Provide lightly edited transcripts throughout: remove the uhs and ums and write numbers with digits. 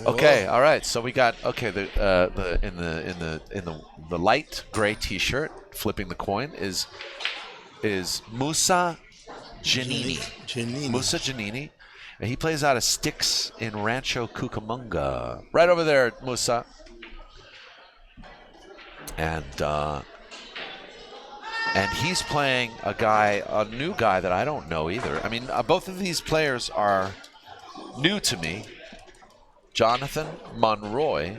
Okay, Whoa. all right. So we got the light gray T-shirt, flipping the coin is Musa Janini. Janini. Musa Janini. And he plays out of Sticks in Rancho Cucamonga. Right over there, Musa. And he's playing a new guy that I don't know either. I mean, both of these players are new to me. Jonathan MONROY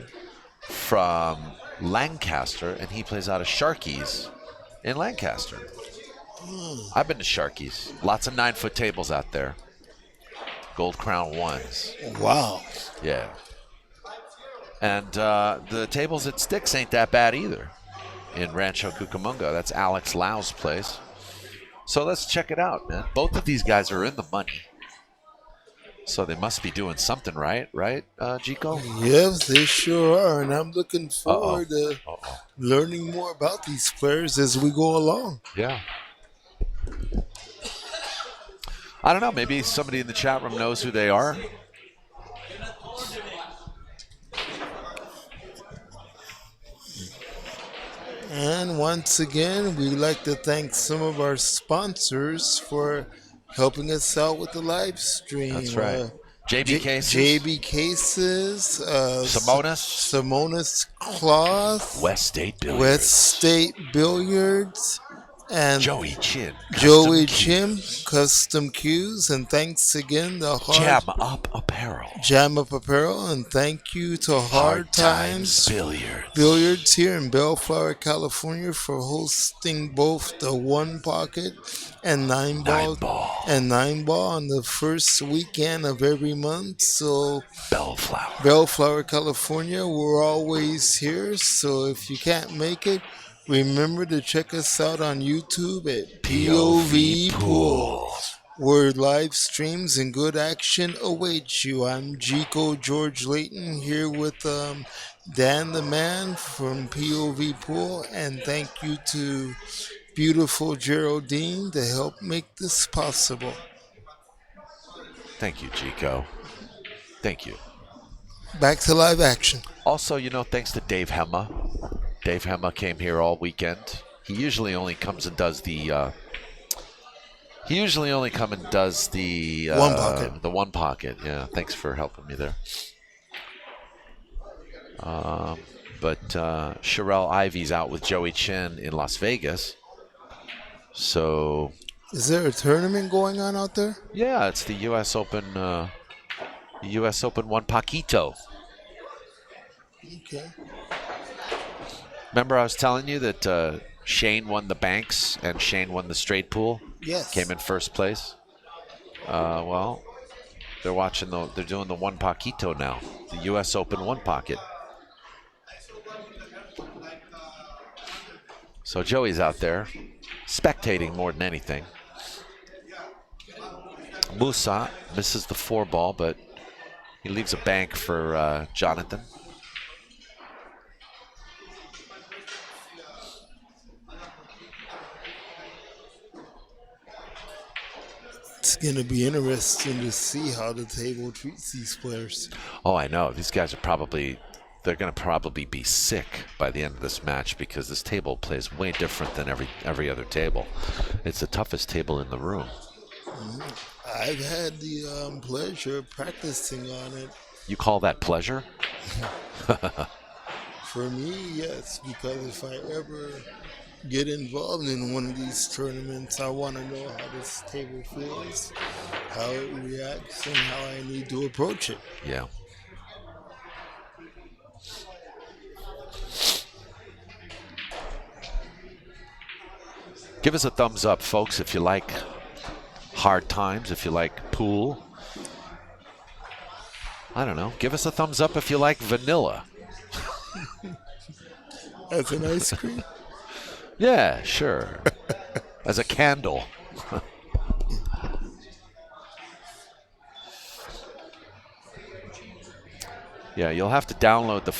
from Lancaster, and he plays out of Sharkies in Lancaster. I've been to Sharkies. Lots of 9-foot tables out there. Gold Crown ones. Wow. Yeah. And the tables at Sticks ain't that bad either in Rancho Cucamonga. That's Alex Lau's place. So let's check it out, man. Both of these guys are in the money. So they must be doing something right, Chico? Yes, they sure are. And I'm looking Uh-oh. forward to Uh-oh. learning more about these players as we go along. Yeah. I don't know. Maybe somebody in the chat room knows who they are. And once again, we'd like to thank some of our sponsors for helping us out with the live stream. That's right. JB Cases. JB Cases. Simonis. Cloth. West State Billiards. West State Billiards. And Joey Chin. Custom Cues. And thanks again to Jam Up Apparel. And thank you to Hard Times Billiards here in Bellflower, California for hosting both the 1 Pocket and 9 ball on the first weekend of every month. So Bellflower, California, we're always here. So if you can't make it, remember to check us out on YouTube at POVPOOL, where live streams and good action await you. I'm Jico George Layton here with Dan the Man from POVPOOL, and thank you to beautiful Geraldine to help make this possible. Thank you, Jico. Thank you. Back to live action. Also, thanks to Dave HEMMAH. Dave HEMMAH came here all weekend. He usually only comes and does the. 1 Pocket. The 1 Pocket. Yeah, thanks for helping me there. But Sherelle Ivy's out with Joey Chin in Las Vegas. So. Is there a tournament going on out there? Yeah, it's the U.S. Open. U.S. Open 1 Paquito. Okay. Remember I was telling you that Shane won the banks and Shane won the straight pool? Yes. Came in first place. Well, they're doing the 1 Paquito now. The U.S. Open 1 Pocket. So Joey's out there spectating more than anything. Musa misses the 4 ball, but he leaves a bank for Jonathan. It's going to be interesting to see how the table treats these players. Oh, I know. These guys they're going to probably be sick by the end of this match because this table plays way different than every other table. It's the toughest table in the room. I've had the pleasure of practicing on it. You call that pleasure? For me, yes, because if I ever get involved in one of these tournaments, I want to know how this table feels, how it reacts, and how I need to approach it. Yeah. Give us a thumbs up, folks, if you like Hard Times, if you like pool. I don't know. Give us a thumbs up if you like vanilla. As an ice cream? Yeah, sure. As a candle. Yeah, you'll have to download the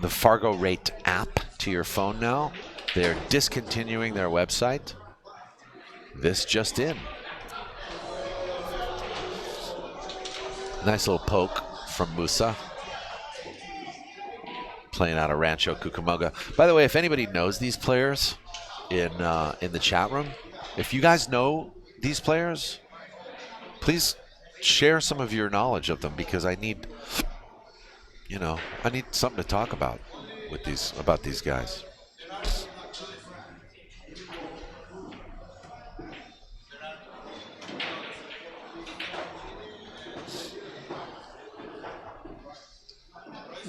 Fargo Rate app to your phone now. They're discontinuing their website. This just in. Nice little poke from Musa. Playing out of Rancho Cucamonga. By the way, if anybody knows these players in the chat room, if you guys know these players, please share some of your knowledge of them, because I need, I need something to talk about about these guys.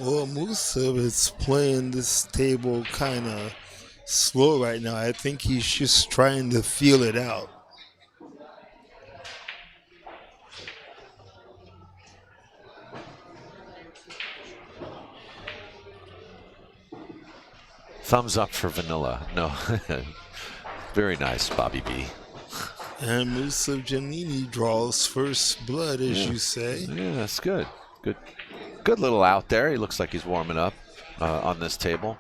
Well, Musa is playing this table kind of slow right now. I think he's just trying to feel it out. Thumbs up for Vanilla. No. Very nice, Bobby B. And Musa JANINI draws first blood, as you say. Yeah, that's good. Good little out there. He looks like he's warming up on this table.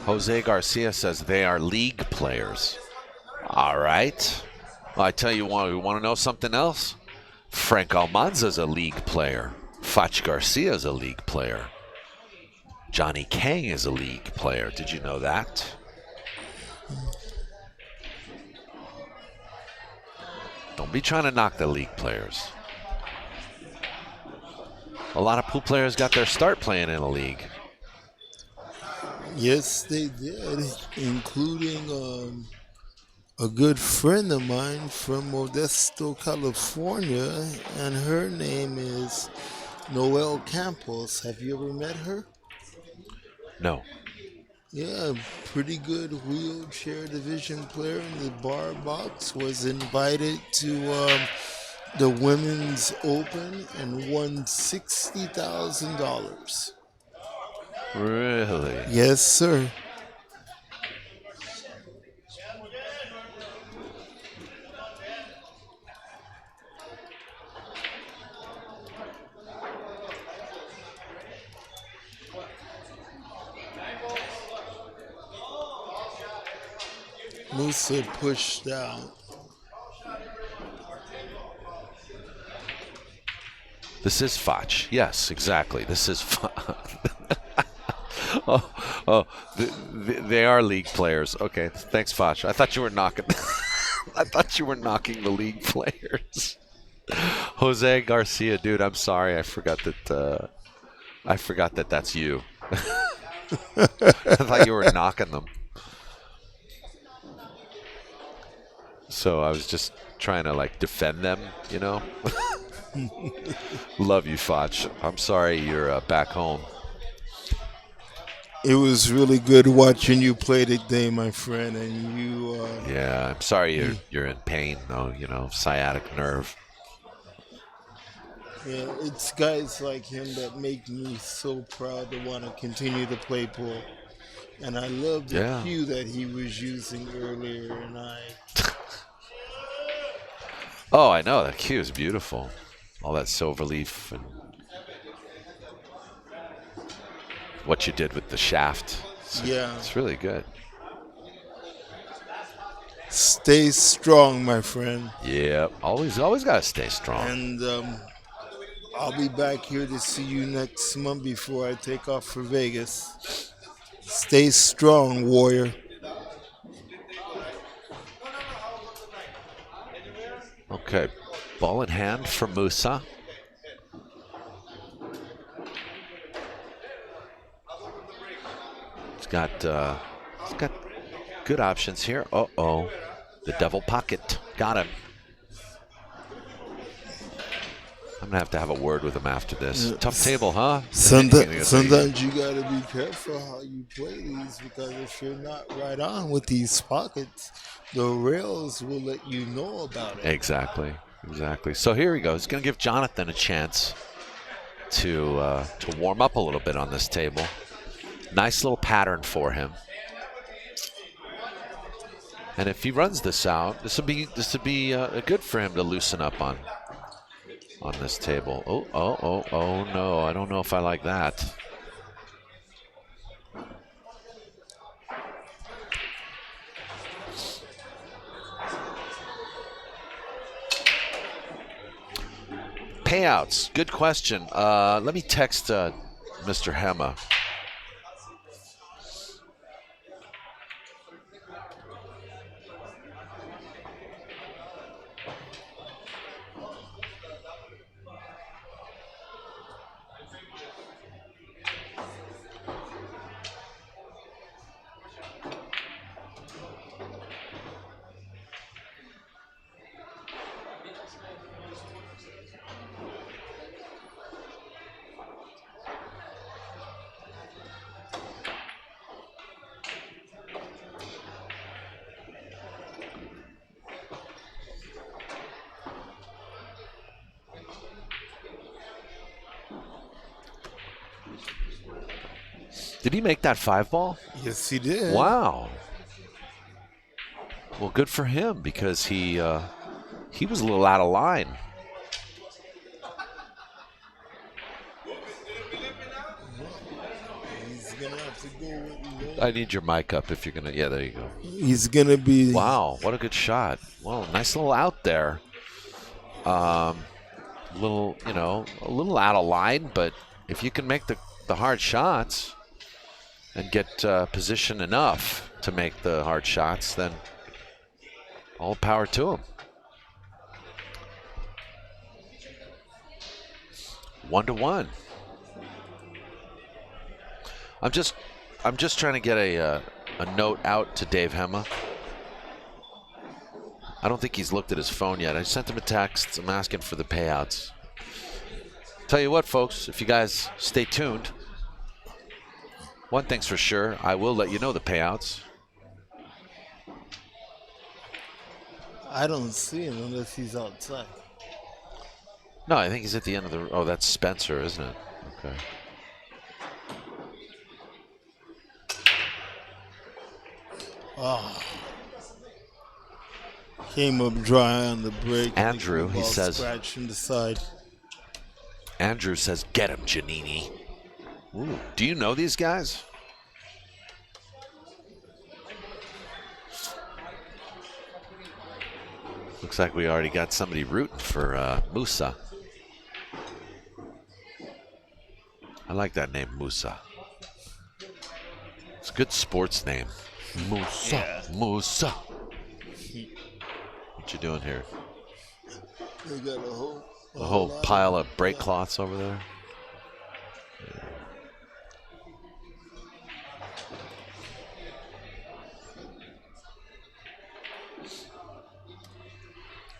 Jose Garcia says they are league players. All right. Well, I tell you what, we want to know something else? Frank Almanza's a league player. Fach Garcia's a league player. Johnny Kang is a league player. Did you know that? Don't be trying to knock the league players. A lot of pool players got their start playing in a league. Yes, they did, including a good friend of mine from Modesto, California, and her name is Noelle Campos. Have you ever met her? No. Yeah, pretty good wheelchair division player in the bar box. Was invited to the Women's Open and won $60,000. Really? Yes, sir. Musa pushed out. This is Fach. Yes, exactly. This is Fach. They are league players. Okay, thanks, Fach. I thought you were knocking. I thought you were knocking the league players. Jose Garcia, dude, I'm sorry. I forgot that. That's you. I thought you were knocking them. So I was just trying to defend them, Love you, Fach. I'm sorry you're back home. It was really good watching you play today, my friend, and you. Yeah, I'm sorry you're in pain, though. Sciatic nerve. Yeah, it's guys like him that make me so proud to want to continue to play pool. And I love the cue that he was using earlier, and Oh, I know. That cue is beautiful. All that silver leaf and what you did with the shaft. It's really good. Stay strong, my friend. Yeah, always got to stay strong. And I'll be back here to see you next month before I take off for Vegas. Stay strong, warrior. Okay, ball in hand for Musa. He's got good options here. Uh-oh, the devil pocket got him. I'm gonna have to have a word with him after this. Tough table, huh? Sometimes you gotta be careful how you play these, because if you're not right on with these pockets, the rails will let you know about it. Exactly. So here we go. He's gonna give Jonathan a chance to warm up a little bit on this table. Nice little pattern for him. And if he runs this out, this would be good for him to loosen up on this table. Oh no! I don't know if I like that. Payouts. Good question. Let me text Mr. HEMMAH. Did he make that 5-ball? Yes, he did. Wow. Well, good for him because he was a little out of line. He's gonna have to go with I need your mic up if you're gonna. Yeah, there you go. He's gonna be. Wow, what a good shot. Well, nice little out there. Little, a little out of line, but if you can make the hard shots and get position enough to make the hard shots, then all power to him. 1-1. I'm just trying to get a note out to Dave HEMMAH. I don't think he's looked at his phone yet. I sent him a text. I'm asking for the payouts. Tell you what, folks, if you guys stay tuned, one thing's for sure, I will let you know the payouts. I don't see him unless he's outside. No, I think he's at the end of the. Oh, that's Spencer, isn't it? Okay. Oh. Came up dry on the break. Andrew, he says. Scratching the side. Andrew says, "Get him, Janini." Ooh, do you know these guys? Looks like we already got somebody rooting for Musa. I like that name, Musa. It's a good sports name. Musa. Yeah. Musa. What you doing here? They got a whole pile of brake cloths over there. Yeah.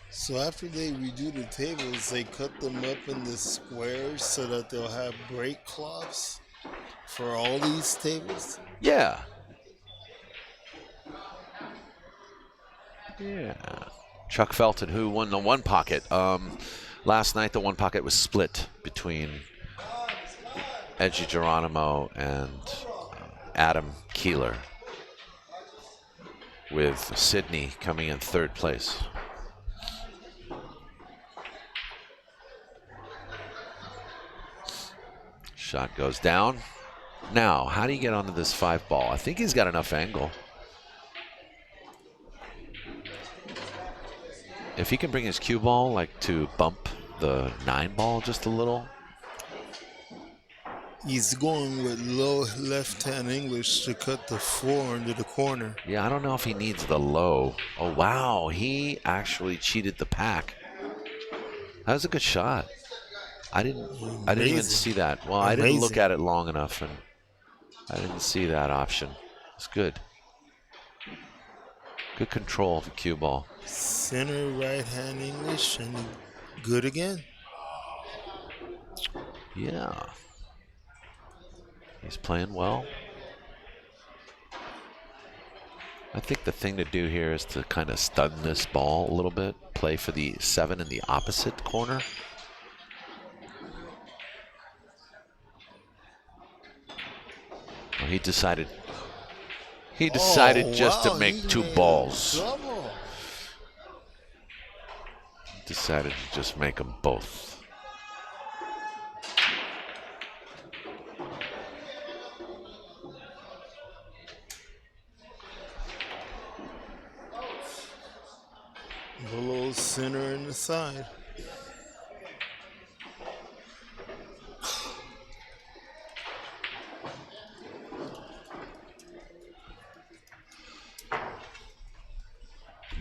So after they redo the tables, they cut them up into squares so that they'll have brake cloths for all these tables? Yeah. Yeah. Chuck Felton, who won the one pocket. Last night, the one pocket was split between Edgy Geronimo and Adam Keeler, with Sydney coming in third place. Shot goes down. Now, how do you get onto this 5-ball? I think he's got enough angle. If he can bring his cue ball like to bump the 9-ball just a little. He's going with low left-hand English to cut the 4 into the corner. Yeah, I don't know if he needs the low. Oh, wow. He actually cheated the pack. That was a good shot. I didn't even see that. Well, I didn't look at it long enough, and I didn't see that option. It's good. Good control of the cue ball. Center right-hand English, and good again. Yeah. He's playing well. I think the thing to do here is to kind of stun this ball a little bit. Play for the 7 in the opposite corner. Well, he decided He decided just to wow, make he two made balls. trouble. Decided to just make them both. Below, center, and the side.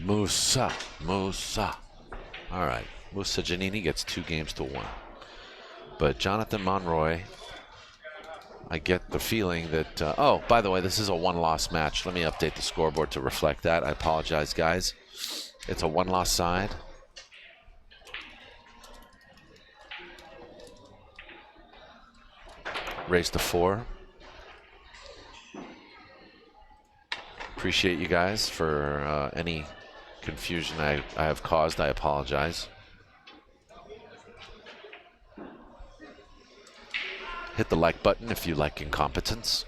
Musa. All right. Musa JANINI gets 2 games to 1. But Jonathan Monroy, I get the feeling that, oh, by the way, this is a 1-loss match. Let me update the scoreboard to reflect that. I apologize, guys. It's a 1-loss side. Raised to 4. Appreciate you guys for any confusion I have caused. I apologize. Hit the like button if you like incompetence.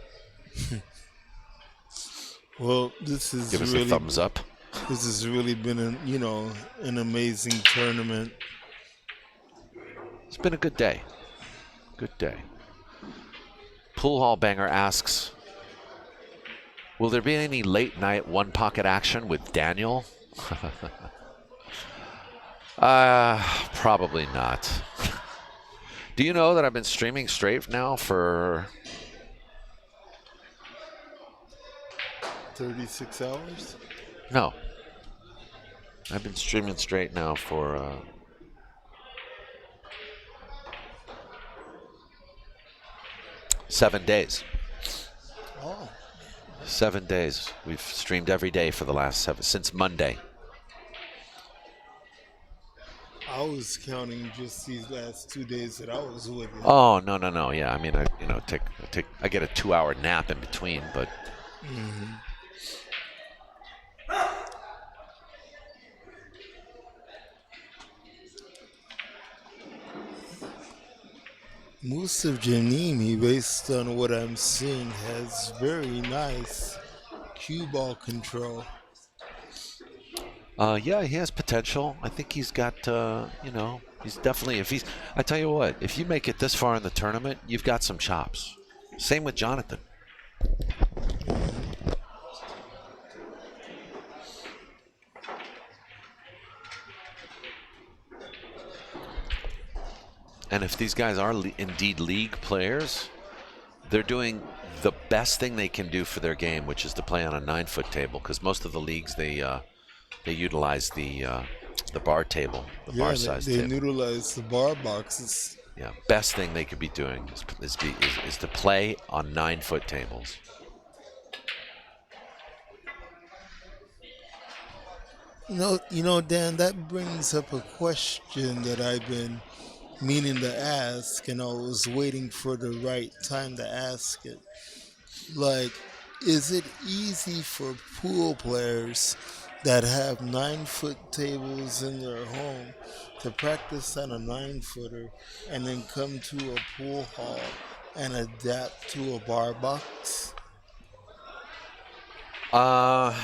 Well, this is Give us really, a thumbs up. This has really been an amazing tournament. It's been a good day. Good day. Pool Hall Banger asks, will there be any late night one pocket action with Daniel? Probably not. Do you know that I've been streaming straight now for 36 hours? No. I've been streaming straight now for 7 days. Oh. 7 days. We've streamed every day for the last 7 since Monday. I was counting just these last 2 days that I was with you. Oh no. Yeah, I mean, I get a 2-hour nap in between, but. Musa JANINI, based on what I'm seeing, has very nice cue ball control. Yeah, he has potential. I think he's got, he's definitely, I tell you what, if you make it this far in the tournament, you've got some chops. Same with Jonathan. And if these guys are indeed league players, they're doing the best thing they can do for their game, which is to play on a 9-foot table, because most of the leagues, they utilize the bar table, the bar size table. They utilize the bar boxes. Yeah, best thing they could be doing is to play on 9-foot tables. You know, Dan, that brings up a question that I've been meaning to ask, and I was waiting for the right time to ask it. Like, is it easy for pool players that have 9-foot tables in their home to practice on a 9-footer and then come to a pool hall and adapt to a bar box? Well,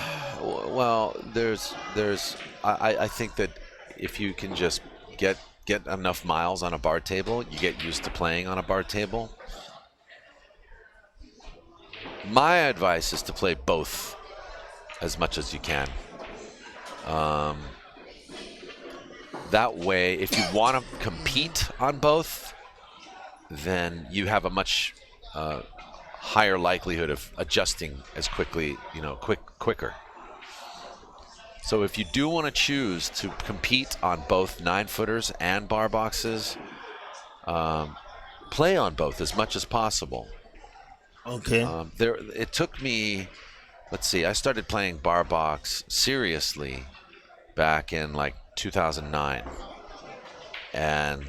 I think that if you can just get enough miles on a bar table, you get used to playing on a bar table. My advice is to play both as much as you can. That way, if you want to compete on both, then you have a much higher likelihood of adjusting as quickly, quicker. So if you do want to choose to compete on both 9-footers and bar boxes, play on both as much as possible. Okay. It took me, let's see, I started playing bar box seriously back in like 2009. And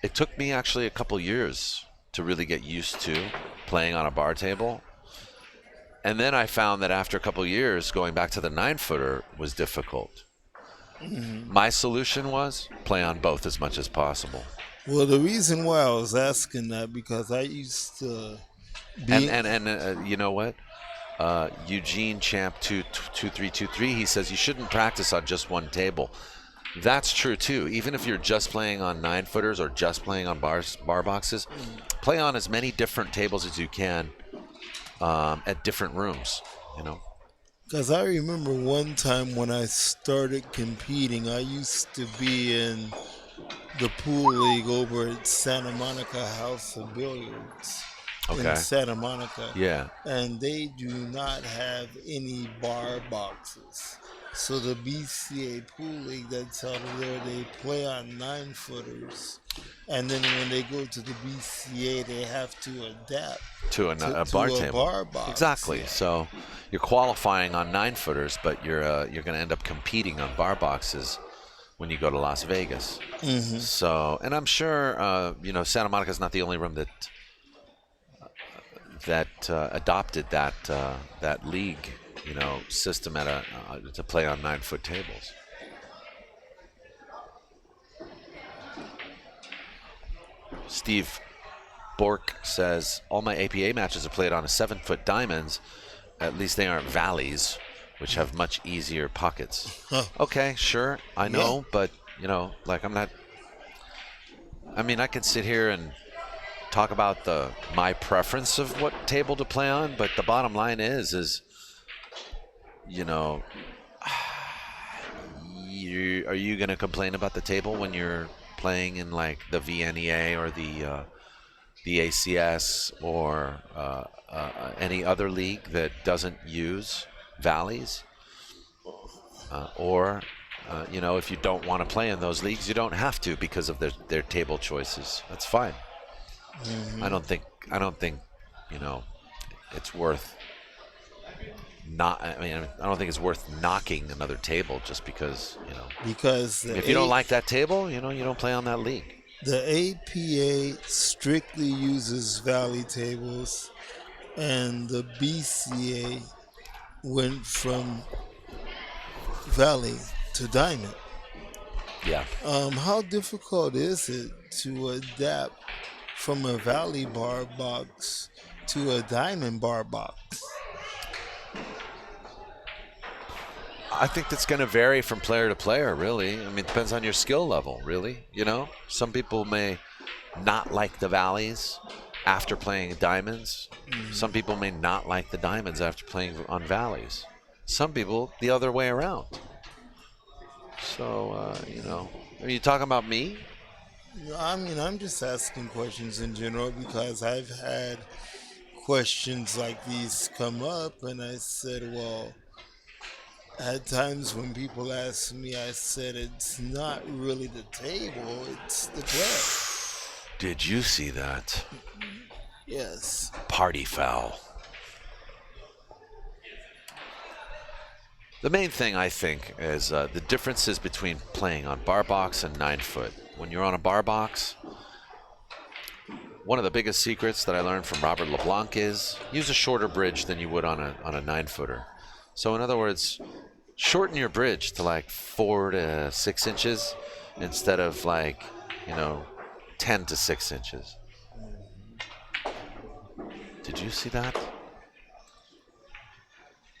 it took me actually a couple years to really get used to playing on a bar table. And then I found that after a couple years, going back to the 9-footer was difficult. My solution was play on both as much as possible. Well, the reason why I was asking that, because I used to be... And you know what? Eugene Champ 2323, he says you shouldn't practice on just one table. That's true too. Even if you're just playing on 9-footers or just playing on bar boxes, play on as many different tables as you can at different rooms. Because I remember one time when I started competing, I used to be in the pool league over at Santa Monica House of Billiards in Santa Monica. Yeah. And they do not have any bar boxes. So the BCA pool league that's out of there, they play on 9-footers. And then when they go to the BCA, they have to adapt to a bar table. Bar box. Exactly. Yeah. So you're qualifying on 9-footers, but you're going to end up competing on bar boxes when you go to Las Vegas. Mm-hmm. So, and I'm sure Santa Monica is not the only room that adopted that league system to play on 9-foot tables. Steve Bork says, all my APA matches are played on a 7-foot diamonds. At least they aren't valleys, which have much easier pockets. Huh. Okay, sure, I know, but I'm not. I mean, I can sit here and talk about my preference of what table to play on, but the bottom line is are you going to complain about the table when you're playing in like the VNEA or the ACS or any other league that doesn't use valleys? If you don't want to play in those leagues, you don't have to because of their table choices. That's fine. Mm-hmm. I don't think it's worth I don't think it's worth knocking another table just because Because if you don't like that table, you don't play on that league. The APA strictly uses valley tables, and the BCA went from valley to diamond. Yeah. How difficult is it to adapt from a valley bar box to a diamond bar box? I think that's going to vary from player to player, really. I mean, it depends on your skill level, really. Some people may not like the valleys after playing diamonds. Mm-hmm. Some people may not like the diamonds after playing on valleys. Some people the other way around. So, are you talking about me? I mean, I'm just asking questions in general because I've had questions like these come up, and I said, well, at times when people ask me, I said it's not really the table, it's the club. Did you see that? Yes. Party foul. The main thing I think is the differences between playing on bar box and 9-foot. When you're on a bar box, one of the biggest secrets that I learned from Robert LeBlanc is use a shorter bridge than you would on a 9-footer. So in other words, shorten your bridge to like 4 to 6 inches instead of 10 to 6 inches. Did you see that?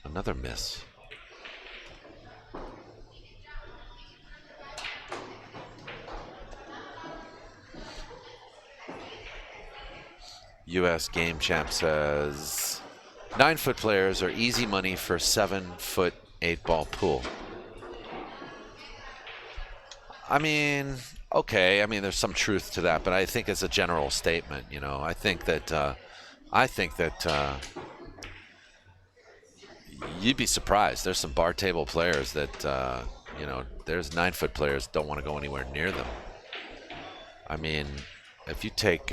Another miss. U.S. Game Champ says 9-foot players are easy money for 7-foot 8-ball pool. I mean, okay. I mean, there's some truth to that, but I think it's a general statement. I think that you'd be surprised. There's some bar table players that there's 9-foot players don't want to go anywhere near them. I mean, if you take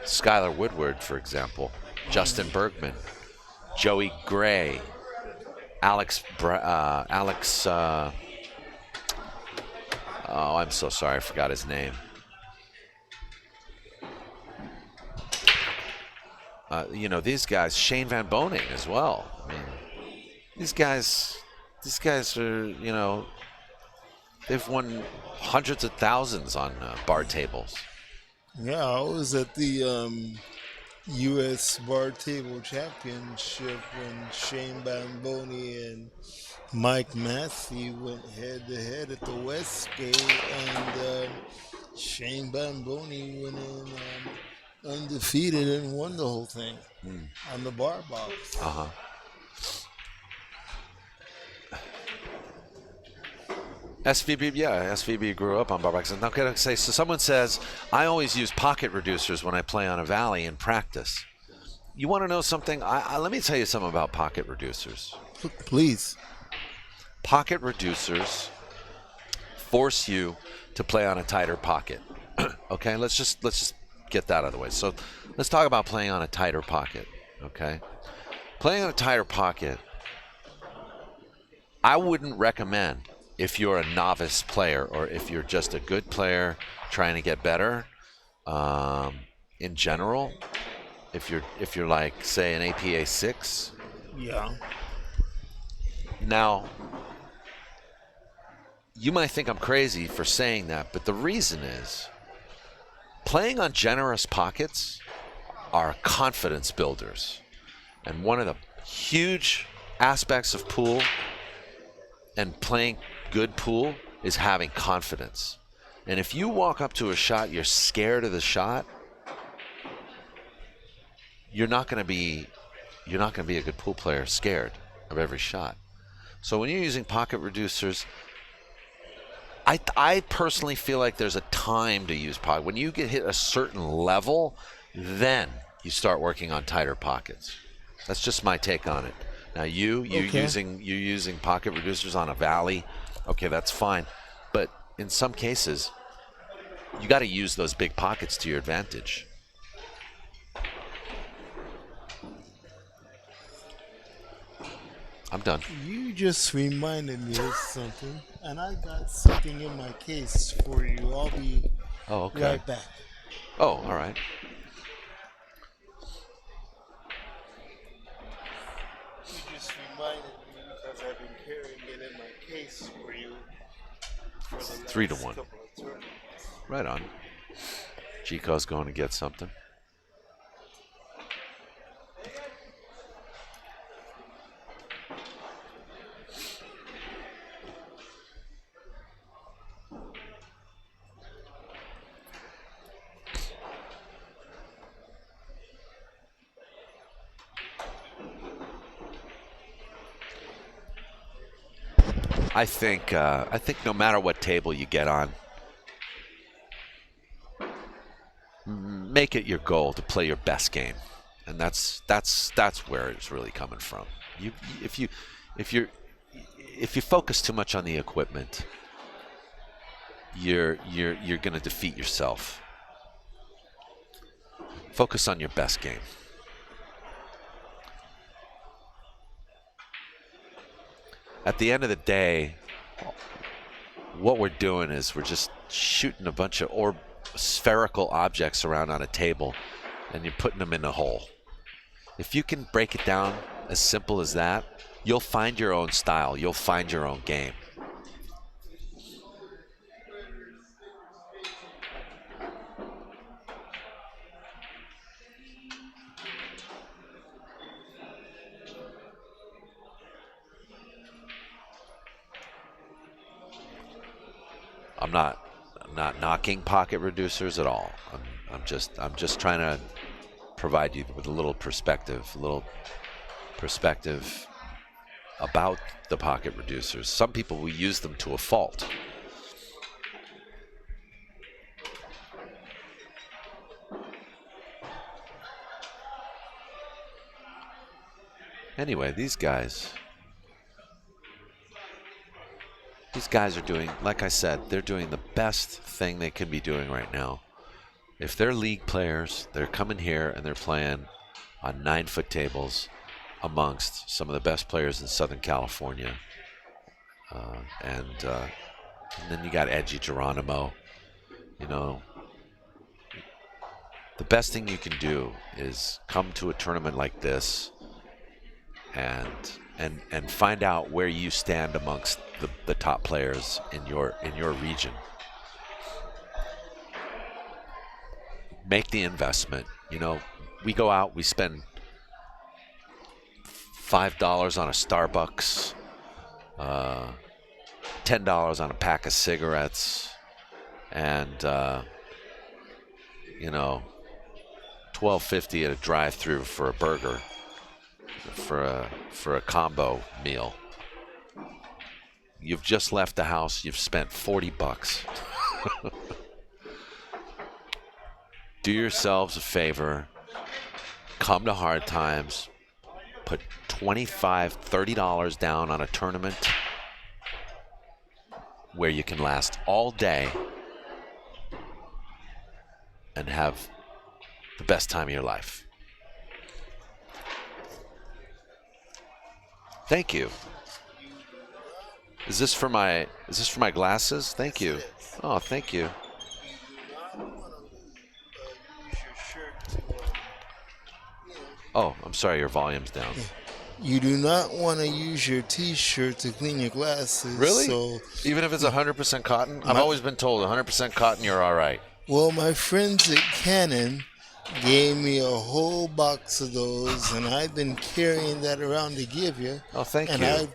Skylar Woodward, for example, Justin Bergman, Joey Gray, Alex. Oh, I'm so sorry, I forgot his name. These guys, Shane Van Boning as well. I mean, these guys are, they've won hundreds of thousands on bar tables. Yeah, I was at the U.S. Bar Table Championship when Shane Bamboni and Mike Massey went head to head at the Westgate, and Shane Bamboni went in undefeated and won the whole thing on the bar box. Uh-huh. SVB, yeah, SVB grew up on bar boxes. Now, can I say, so someone says, I always use pocket reducers when I play on a valley in practice. You want to know something? Let me tell you something about pocket reducers. Please. Pocket reducers force you to play on a tighter pocket. Okay, let's just get that out of the way. So let's talk about playing on a tighter pocket. Okay, playing on a tighter pocket, I wouldn't recommend if you're a novice player or if you're just a good player trying to get better. In general, if you're like, say, an APA 6. Yeah. Now, you might think I'm crazy for saying that, but the reason is playing on generous pockets are confidence builders. And one of the huge aspects of pool and playing good pool is having confidence. And if you walk up to a shot, you're scared of the shot, you're not going to be a good pool player scared of every shot. So when you're using pocket reducers, I personally feel like there's a time to use pocket. When you get hit a certain level, then you start working on tighter pockets. That's just my take on it. Now you're using pocket reducers on a valley. Okay, that's fine. But in some cases, you got to use those big pockets to your advantage. I'm done. You just reminded me of something, and I got something in my case for you. I'll be right back. Oh, all right. You just reminded me because I've been carrying it in my case for you for the last 3 to 1. couple of tournaments. Right on. Chico's going to get something. I think no matter what table you get on, make it your goal to play your best game, and that's where it's really coming from. If you focus too much on the equipment, you're going to defeat yourself. Focus on your best game. At the end of the day, what we're doing is we're just shooting a bunch of spherical objects around on a table, and you're putting them in a hole. If you can break it down as simple as that, you'll find your own style. You'll find your own game. I'm not knocking pocket reducers at all. I'm just trying to provide you with a little perspective about the pocket reducers. Some people will use them to a fault. Anyway, these guys are doing, like I said, they're doing the best thing they can be doing right now. If they're league players, they're coming here and they're playing on 9-foot tables amongst some of the best players in Southern California. And then you got Edgy Geronimo. You know, the best thing you can do is come to a tournament like this and find out where you stand amongst the top players in your region. Make the investment, you know, we go out, we spend $5 on a Starbucks, $10 on a pack of cigarettes, and $12.50 at a drive-through for a burger, for a combo meal. You've just left the house. You've spent $40. Do yourselves a favor. Come to Hard Times. Put $25, $30 down on a tournament where you can last all day and have the best time of your life. Thank you. Is this for my glasses? Thank you. Oh, thank you. Oh, I'm sorry, your volume's down. You do not want to use your T-shirt to clean your glasses. Really? So, even if it's 100% cotton? I've always been told 100% cotton, you're all right. Well, my friends at Canon gave me a whole box of those, and I've been carrying that around to give you. Oh, thank you. And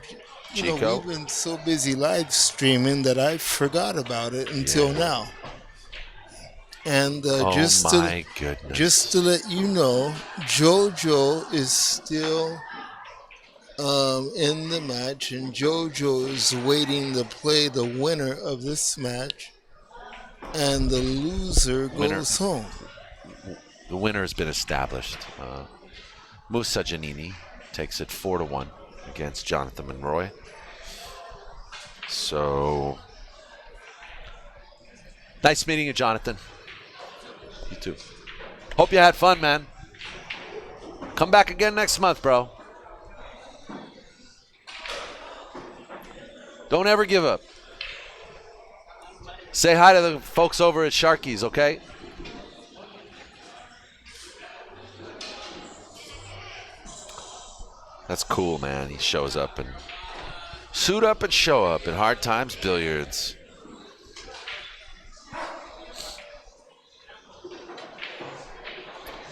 we've been so busy live streaming that I forgot about it until now. And just to let you know, JoJo is still in the match, and JoJo is waiting to play the winner of this match, and the loser goes home. The winner has been established. Musa JANINI takes it 4-1 against Jonathan MONROY. So, nice meeting you, Jonathan. You too. Hope you had fun, man. Come back again next month, bro. Don't ever give up. Say hi to the folks over at Sharky's, okay? That's cool, man. He shows up and suit up and show up at Hard Times Billiards.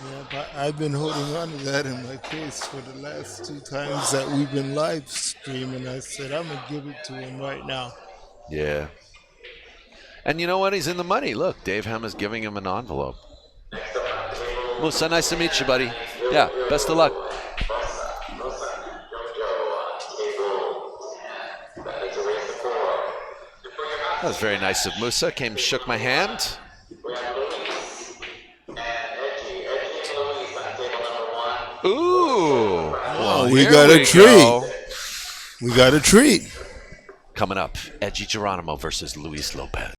Yeah, but I've been holding on to that in my case for the last 2 times that we've been live streaming. I said, I'm going to give it to him right now. Yeah. And you know what? He's in the money. Look, Dave HEMMAH's giving him an envelope. Musa, nice to meet you, buddy. Yeah, best of luck. That was very nice of Musa. Came and shook my hand. Ooh. Well, we got a treat. We got a treat. Coming up, Edgy Geronimo versus Luis Lopez.